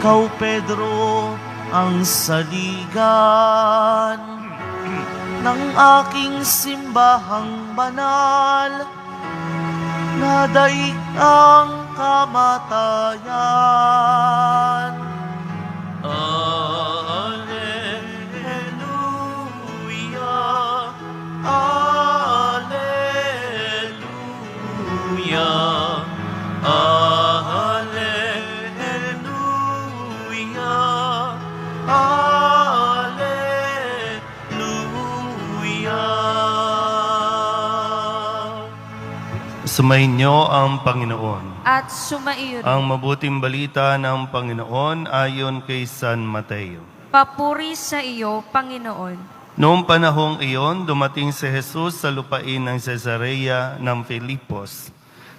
Ikaw, Pedro, ang saligan ng aking simbahang banal, na daig ang kamatayan. Alleluia, Alleluia, Alleluia, Alleluia. Sumainyo ang Panginoon. At sumaiyo rin. Ang mabuting balita ng Panginoon ayon kay San Mateo. Papuri sa iyo, Panginoon. Noong panahong iyon, dumating si Jesus sa lupain ng Cesarea ng Filipos.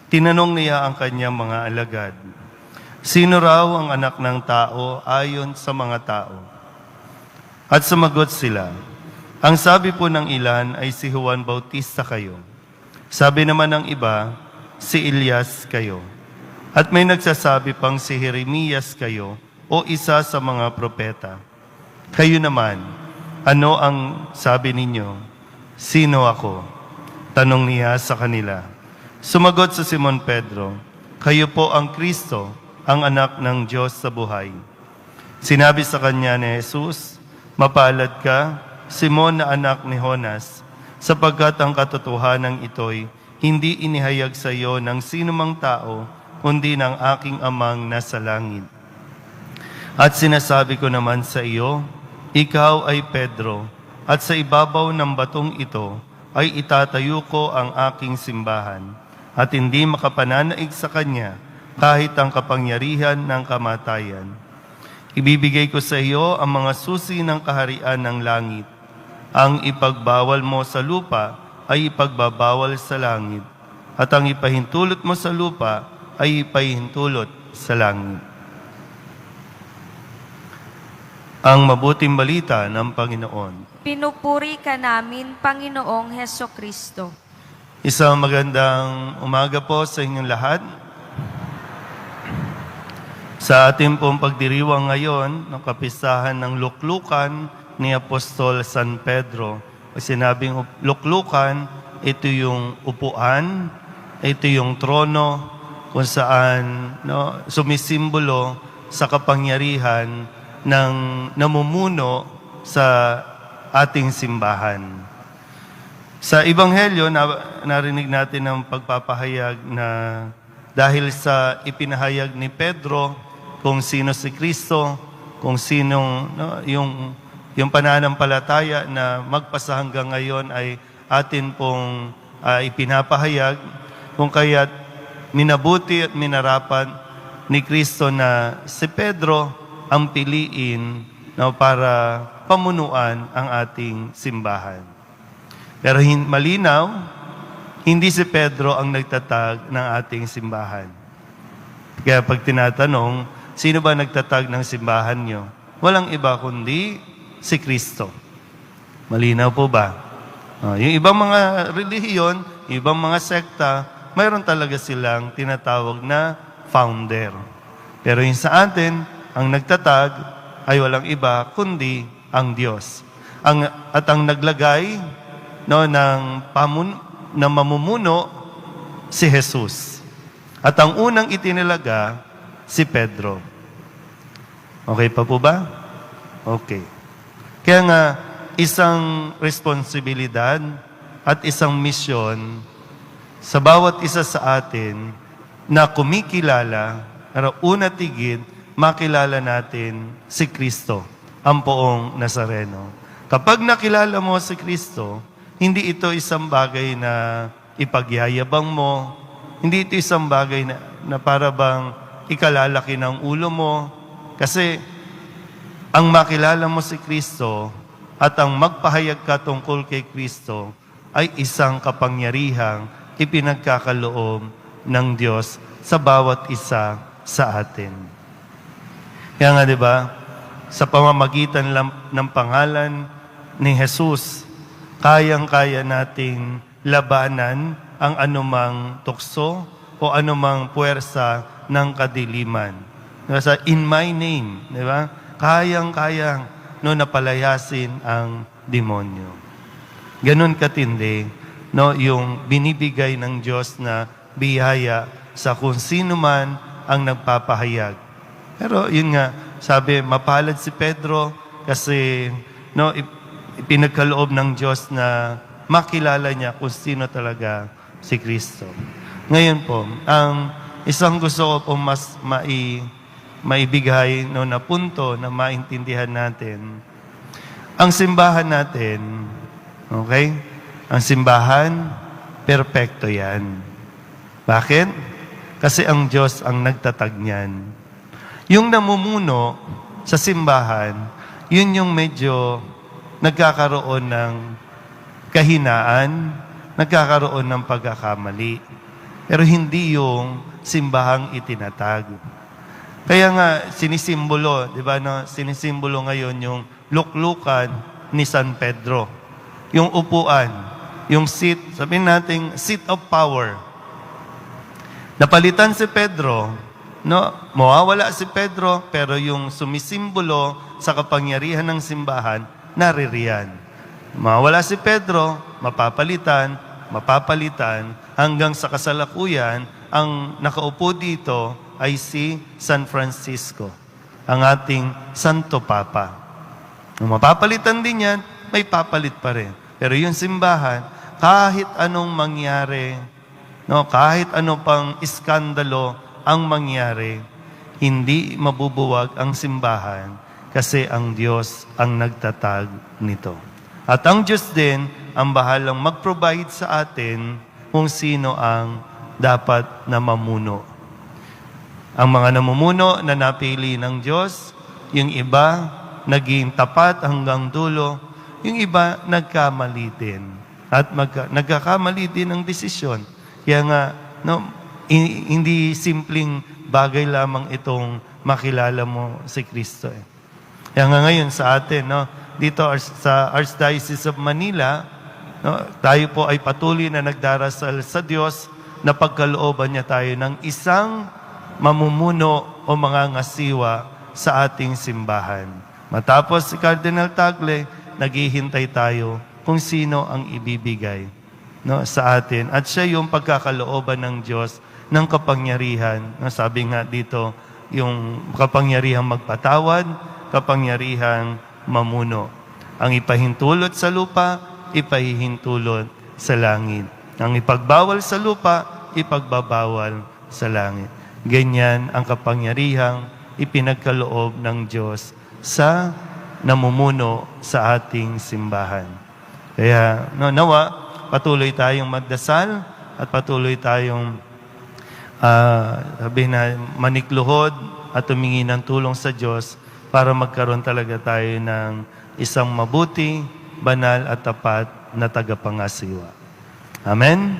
Tinanong niya ang kanyang mga alagad, sino raw ang anak ng tao ayon sa mga tao? At sumagot sila, ang sabi po ng ilan ay si Juan Bautista kayo. Sabi naman ng iba, si Elias kayo. At may nagsasabi pang si Jeremias kayo o isa sa mga propeta. Kayo naman, ano ang sabi ninyo? Sino ako? Tanong niya sa kanila. Sumagot sa Simon Pedro, kayo po ang Kristo, ang anak ng Diyos sa buhay. Sinabi sa kanya ni Jesus, mapalad ka, Simon na anak ni Jonas, sapagkat ang katotohanan ito'y hindi inihayag sa iyo ng sinumang tao, kundi ng aking amang nasa langit. At sinasabi ko naman sa iyo, ikaw ay Pedro, at sa ibabaw ng batong ito ay itatayo ko ang aking simbahan, at hindi makapananaig sa kanya kahit ang kapangyarihan ng kamatayan. Ibibigay ko sa iyo ang mga susi ng kaharian ng langit. Ang ipagbawal mo sa lupa ay ipagbabawal sa langit, at ang ipahintulot mo sa lupa ay ipahintulot sa langit. Ang mabuting balita ng Panginoon. Pinupuri ka namin, Panginoong Hesukristo. Isang magandang umaga po sa inyong lahat. Sa ating pong pagdiriwang ngayon ng kapistahan ng luklukan ni Apostol San Pedro, sinabing luklukan, ito yung upuan, ito yung trono kung saan sumisimbolo sa kapangyarihan ng namumuno sa ating simbahan. Sa Ebanghelyo, narinig natin ang pagpapahayag na dahil sa ipinahayag ni Pedro kung sino si Kristo, kung sinong yung pananampalataya na magpasa hanggang ngayon ay atin pong ipinapahayag, kung kaya't minabuti at minarapan ni Kristo na si Pedro ang piliin para pamunuan ang ating simbahan. Pero malinaw, hindi si Pedro ang nagtatag ng ating simbahan. Kaya pag tinatanong, sino ba nagtatag ng simbahan nyo? Walang iba kundi si Kristo. Malinaw po ba? Yung ibang mga relihiyon, ibang mga sekta, mayroon talaga silang tinatawag na founder. Pero yung sa atin, ang nagtatag ay walang iba kundi ang Diyos. At ang naglagay ng mamumuno si Jesus. At ang unang itinilaga si Pedro. Okay pa po ba? Okay. Kaya nga, isang responsibilidad at isang misyon sa bawat isa sa atin na kumikilala, para una tigid, makilala natin si Kristo, ang poong Nazareno. Kapag nakilala mo si Kristo, hindi ito isang bagay na ipagyayabang mo, hindi ito isang bagay na para bang ikalalaki ng ulo mo, kasi ang makilala mo si Kristo at ang magpahayag ka tungkol kay Kristo ay isang kapangyarihang ipinagkakaloob ng Diyos sa bawat isa sa atin. Kaya nga, di ba, sa pamamagitan ng pangalan ni Jesus, kayang-kaya nating labanan ang anumang tukso o anumang puwersa ng kadiliman. Sa in my name, di ba? Kayang-kayang no, napalayasin ang demonyo. Ganun katindi, no, yung binibigay ng Diyos na biyaya sa kung sino man ang nagpapahayag. Pero yun nga, sabi, mapalad si Pedro kasi no, ipinagkaloob ng Diyos na makilala niya kung sino talaga si Kristo. Ngayon po, ang isang gusto ko po mas maibigay no, na punto na maintindihan natin, ang simbahan natin, okay? Ang simbahan, perpekto yan. Bakit? Kasi ang Diyos ang nagtatag niyan. Yung namumuno sa simbahan, yun yung medyo nagkakaroon ng kahinaan, nagkakaroon ng pagkakamali. Pero hindi yung simbahang itinatag. Kaya nga, sinisimbolo, di ba, no? Sinisimbolo ngayon yung luklukan ni San Pedro. Yung upuan, yung seat, sabihin natin, seat of power. Napalitan si Pedro, no? Mawawala si Pedro, pero yung sumisimbolo sa kapangyarihan ng simbahan, naririyan. Mawawala si Pedro, mapapalitan, hanggang sa kasalukuyan, ang nakaupo dito ay si San Francisco, ang ating Santo Papa. Kung mapapalitan din yan, may papalit pa rin. Pero yung simbahan, kahit anong mangyari, no, kahit ano pang iskandalo ang mangyari, hindi mabubuwag ang simbahan kasi ang Diyos ang nagtatag nito. At ang Diyos din ang bahalang mag-provide sa atin kung sino ang dapat na mamuno. Ang mga namumuno na napili ng Diyos, yung iba naging tapat hanggang dulo, yung iba nagkamali din. At nagkakamali din ng desisyon. Kaya nga, no, hindi simpleng bagay lamang itong makilala mo si Kristo. Kaya nga ngayon sa atin, no, dito sa Archdiocese of Manila, no, tayo po ay patuloy na nagdarasal sa Diyos na pagkalooban niya tayo ng isang mamumuno o mga ngasiwa sa ating simbahan. Matapos si Cardinal Tagle, naghihintay tayo kung sino ang ibibigay, no, sa atin. At siya yung pagkakalooban ng Diyos ng kapangyarihan. No, sabi nga dito, yung kapangyarihang magpatawad, kapangyarihang mamuno. Ang ipahintulot sa lupa, ipahihintulot sa langit. Ang ipagbawal sa lupa, ipagbabawal sa langit. Ganyan ang kapangyarihang ipinagkaloob ng Diyos sa namumuno sa ating simbahan. Kaya, no, nawa, patuloy tayong magdasal at patuloy tayong sabihin na manikluhod at humingi ng tulong sa Diyos para magkaroon talaga tayo ng isang mabuti, banal at tapat na tagapangasiwa. Amen?